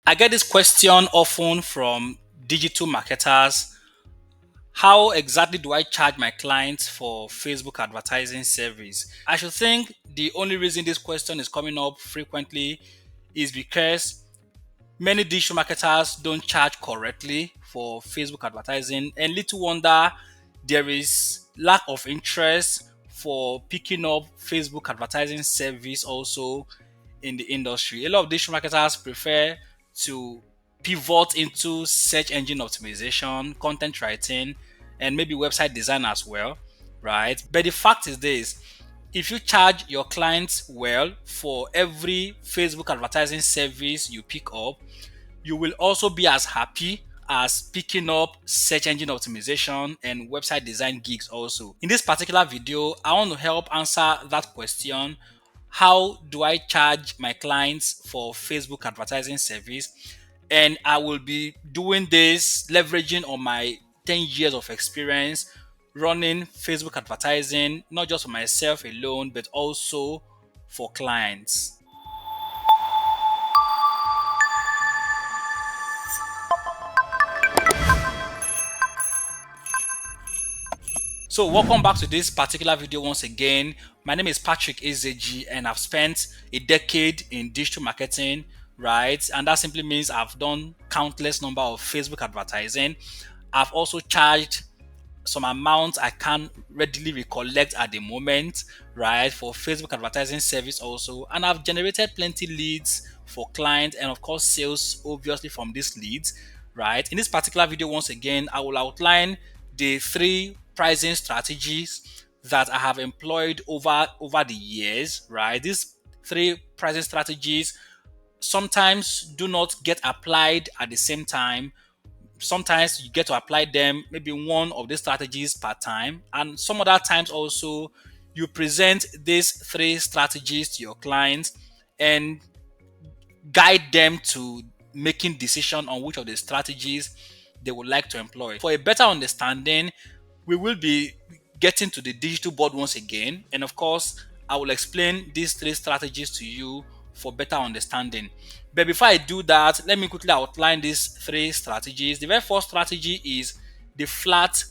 I get this question often from digital marketers. How exactly do I charge my clients for Facebook advertising service? I should think the only reason this question is coming up frequently is because many digital marketers don't charge correctly for Facebook advertising, and little wonder there is lack of interest for picking up Facebook advertising service also in the industry. A lot of digital marketers prefer to pivot into search engine optimization, content writing, and maybe website design as well, right? But the fact is this: if you charge your clients well for every Facebook advertising service you pick up, you will also be as happy as picking up search engine optimization and website design gigs also. In this particular video, I want to help answer that question. How do I charge my clients for Facebook advertising service? And I will be doing this leveraging on my 10 years of experience running Facebook advertising, not just for myself alone, but also for clients. So welcome back to this particular video once again. My name is Patrick Ezeji and I've spent a decade in digital marketing, right? And that simply means I've done countless number of Facebook advertising. I've also charged some amount I can't readily recollect at the moment, right, for Facebook advertising service also. And I've generated plenty leads for clients and of course sales obviously from these leads, right? In this particular video, once again, I will outline the three pricing strategies that I have employed over the years, right? These three pricing strategies sometimes do not get applied at the same time. Sometimes you get to apply them maybe one of these strategies per time, and some other times also you present these three strategies to your clients and guide them to making decision on which of the strategies they would like to employ. For a better understanding, we will be getting to the digital board once again, and of course I will explain these three strategies to you for better understanding. But before I do that, let me quickly outline these three strategies. The very first strategy is the flat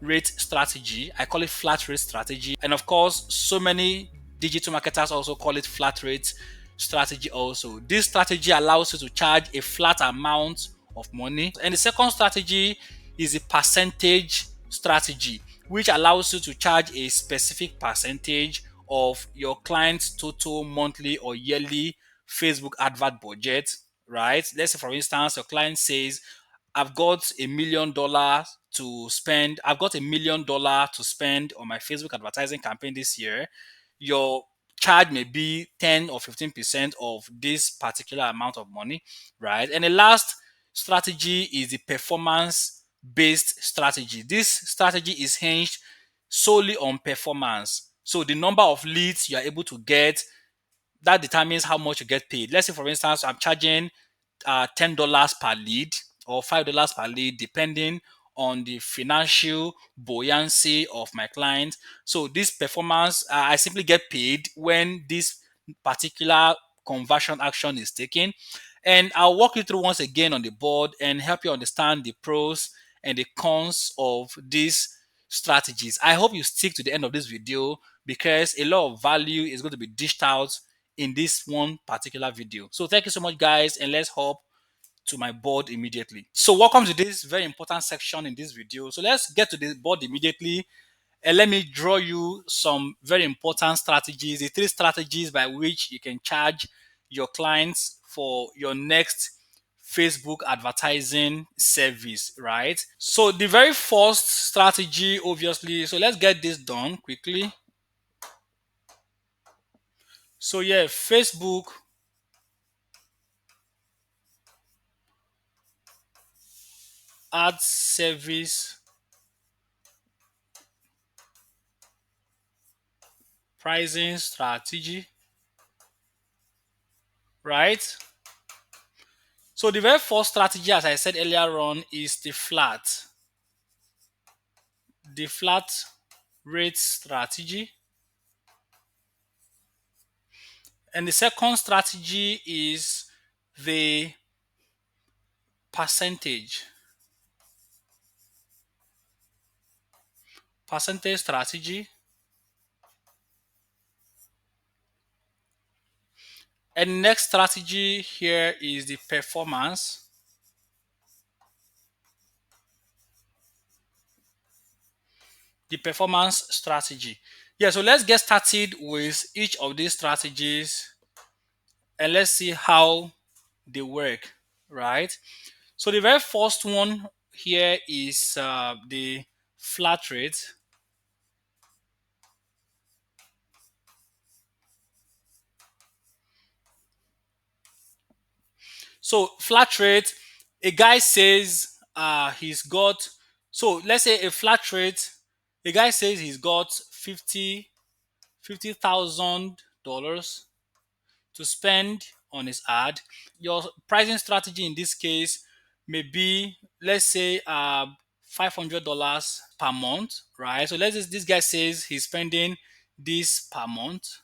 rate strategy. I call it flat rate strategy, and of course so many digital marketers also call it flat rate strategy also. This strategy allows you to charge a flat amount of money. And the second strategy is the percentage strategy, which allows you to charge a specific percentage of your client's total monthly or yearly Facebook advert budget, right? Let's say, for instance, your client says, I've got $1 million to spend. I've got $1 million to spend on my Facebook advertising campaign this year. Your charge may be 10 or 15% of this particular amount of money, right? And the last strategy is the performance based strategy. This strategy is hinged solely on performance. So the number of leads you are able to get, that determines how much you get paid. Let's say, for instance, I'm charging $10 per lead or $5 per lead, depending on the financial buoyancy of my client. So this performance, I simply get paid when this particular conversion action is taken. And I'll walk you through once again on the board and help you understand the pros and the cons of these strategies. I hope you stick to the end of this video because a lot of value is going to be dished out in this one particular video. So thank you so much, guys, and let's hop to my board immediately. So welcome to this very important section in this video. So let's get to the board immediately and let me draw you some very important strategies, the three strategies by which you can charge your clients for your next Facebook advertising service, right? So the very first strategy, obviously, so let's get this done quickly. So yeah, Facebook ad service pricing strategy, right? So the very first strategy, as I said earlier on, is the flat rate strategy. And the second strategy is the percentage, percentage strategy. And next strategy here is the performance. The performance strategy. Yeah, so let's get started with each of these strategies and let's see how they work, right? So the very first one here is the flat rate. So flat rate, a guy says he's got, so let's say a flat rate, a guy says he's got $50,000 to spend on his ad. Your pricing strategy in this case may be, let's say, $500 per month, right? So let's just, this guy says he's spending this per month.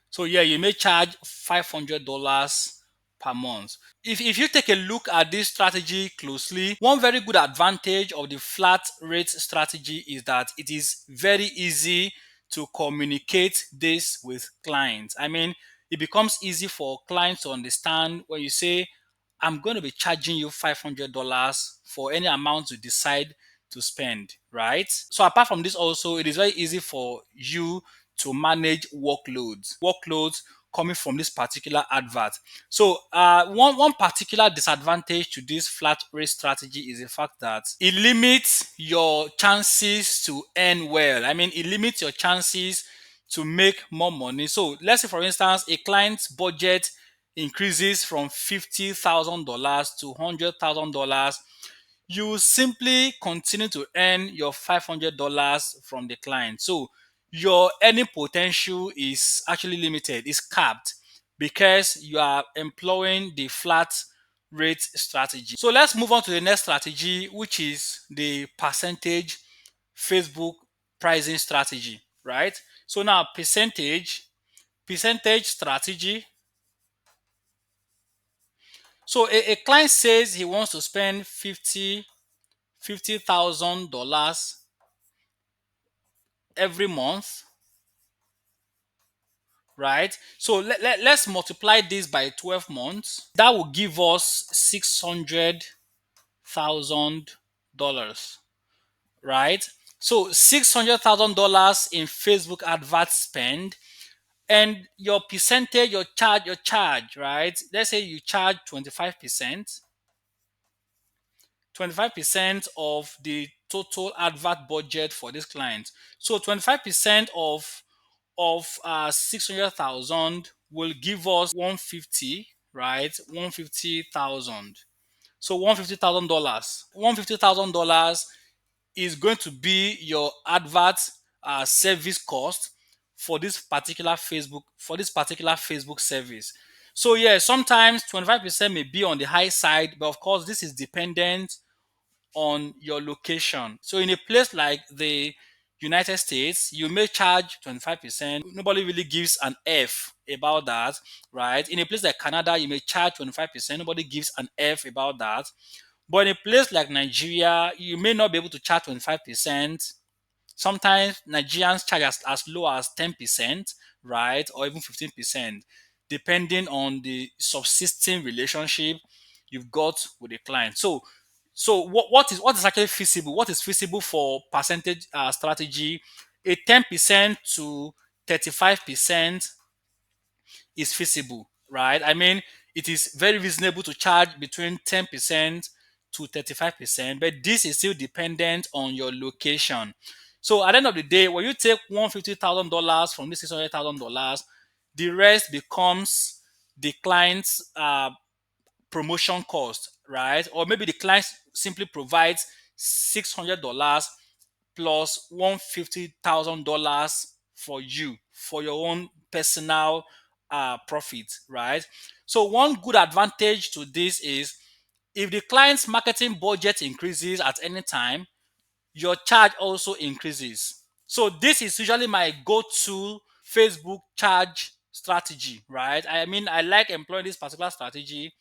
So yeah, you may charge $500 per month. If you take a look at this strategy closely, one very good advantage of the flat rate strategy is that it is very easy to communicate this with clients. I mean, it becomes easy for clients to understand when you say, I'm going to be charging you $500 for any amount you decide to spend, right? So apart from this also, it is very easy for you to manage workloads coming from this particular advert. So one particular disadvantage to this flat rate strategy is the fact that it limits your chances to earn well. I mean, it limits your chances to make more money. So let's say, for instance, a client's budget increases from $50,000 to $100,000, you simply continue to earn your $500 from the client. So your earning potential is actually limited, is capped because you are employing the flat rate strategy. So let's move on to the next strategy, which is the percentage Facebook pricing strategy, right? So now percentage strategy. So a client says he wants to spend $50,000 every month, right? So let's multiply this by 12 months. That will give us $600,000, right? So $600,000 in Facebook advert spend, and your percentage, your charge, right? Let's say you charge 25%. 25% of the total advert budget for this client. So 25% of 600,000 will give us 150, right? 150,000. So $150,000. $150,000 is going to be your advert service cost for this particular Facebook service. So yeah, sometimes 25% may be on the high side, but of course this is dependent on your location. So in a place like the United States, you may charge 25%. Nobody really gives an F about that, right? In a place like Canada, you may charge 25%. Nobody gives an F about that. But in a place like Nigeria, you may not be able to charge 25%. Sometimes Nigerians charge as low as 10%, right? Or even 15%, depending on the subsisting relationship you've got with the client. So what is actually feasible? What is feasible for percentage strategy? A 10% to 35% is feasible, right? I mean, it is very reasonable to charge between 10% to 35%, but this is still dependent on your location. So at the end of the day, when you take $150,000 from this $600,000, the rest becomes the client's promotion cost, right? Or maybe the client simply provides $600 plus $150,000 for you for your own personal profit, right? So one good advantage to this is if the client's marketing budget increases at any time, your charge also increases. So this is usually my go-to Facebook charge strategy, right? I mean, I like employing this particular strategy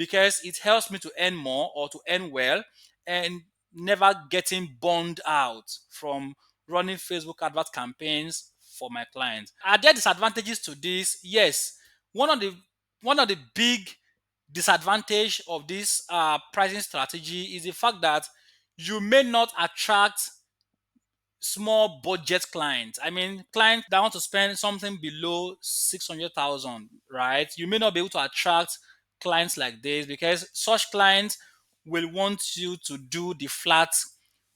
because it helps me to earn more or to earn well and never getting burned out from running Facebook advert campaigns for my clients. Are there disadvantages to this? Yes. One of the one of the big disadvantage of this pricing strategy is the fact that you may not attract small budget clients. I mean, clients that want to spend something below 600,000, right? You may not be able to attract clients like this because such clients will want you to do the flat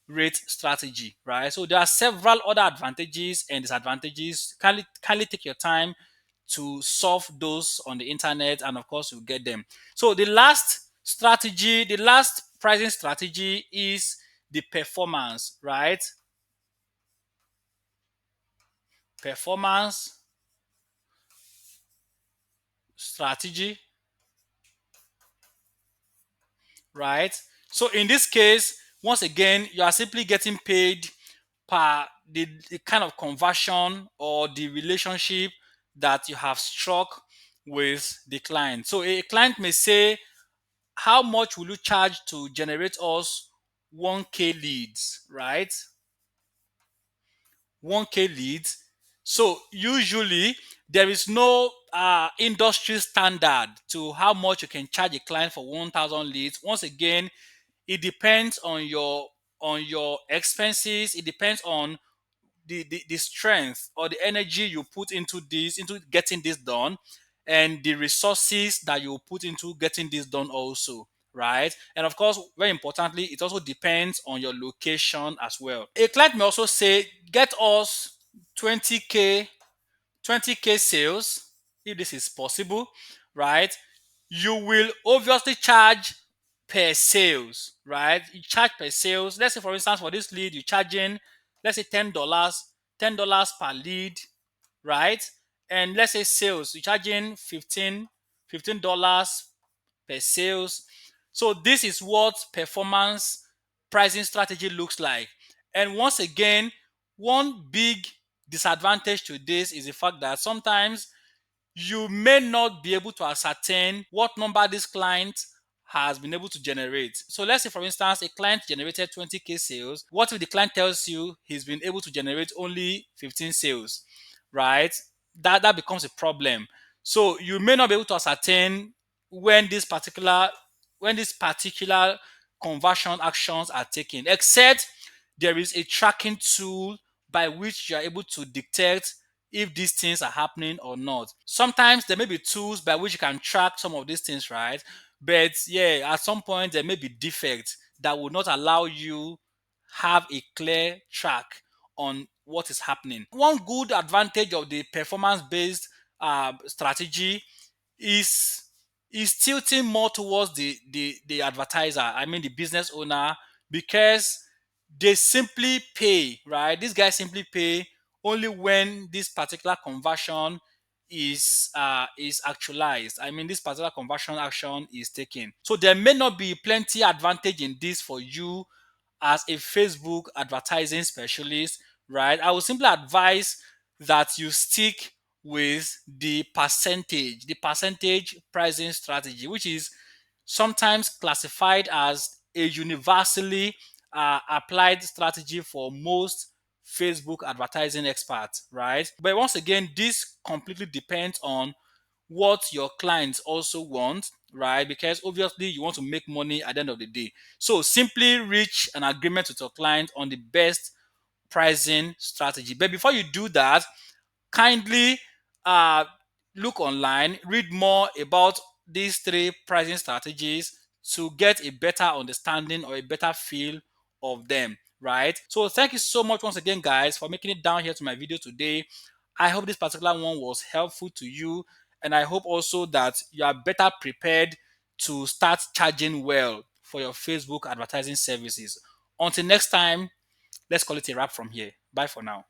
rate strategy, right? So there are several other advantages and disadvantages. Kindly take your time to solve those on the internet, and of course, you'll get them. So the last strategy, the last pricing strategy is the performance, right? Performance strategy, right? So in this case, once again, you are simply getting paid per the kind of conversion or the relationship that you have struck with the client. So a client may say, how much will you charge to generate us 1K leads, right? 1K leads. So usually there is no industry standard to how much you can charge a client for 1,000 leads. Once again, it depends on your expenses. It depends on the strength or the energy you put into this, into getting this done, and the resources that you put into getting this done also, right? And of course, very importantly, it also depends on your location as well. A client may also say, get us 20k 20k sales if this is possible, right? You will obviously charge per sales, right? You charge per sales. Let's say, for instance, for this lead, you're charging, let's say $10 per lead, right? And let's say sales, you're charging $15 per sales. So this is what performance pricing strategy looks like. And once again, one big disadvantage to this is the fact that sometimes you may not be able to ascertain what number this client has been able to generate. So let's say, for instance, a client generated 20k sales. What if the client tells you he's been able to generate only 15 sales, right? That becomes a problem. So you may not be able to ascertain when this particular conversion actions are taken, except there is a tracking tool by which you are able to detect if these things are happening or not. Sometimes there may be tools by which you can track some of these things, right? But yeah, at some point there may be defects that will not allow you have a clear track on what is happening. One good advantage of the performance-based strategy is tilting more towards the advertiser. I mean the business owner, because they simply pay, right? These guys simply pay only when this particular conversion is actualized. I mean, this particular conversion action is taken. So there may not be plenty advantage in this for you as a Facebook advertising specialist, right? I would simply advise that you stick with the percentage pricing strategy, which is sometimes classified as a universally applied strategy for most Facebook advertising experts, right? But once again, this completely depends on what your clients also want, right? Because obviously you want to make money at the end of the day. So simply reach an agreement with your client on the best pricing strategy. But before you do that, kindly uh, look online, read more about these three pricing strategies to get a better understanding or a better feel of them, right? So thank you so much once again, guys, for making it down here to my video today. I hope this particular one was helpful to you, and I hope also that you are better prepared to start charging well for your Facebook advertising services. Until next time, let's call it a wrap from here. Bye for now.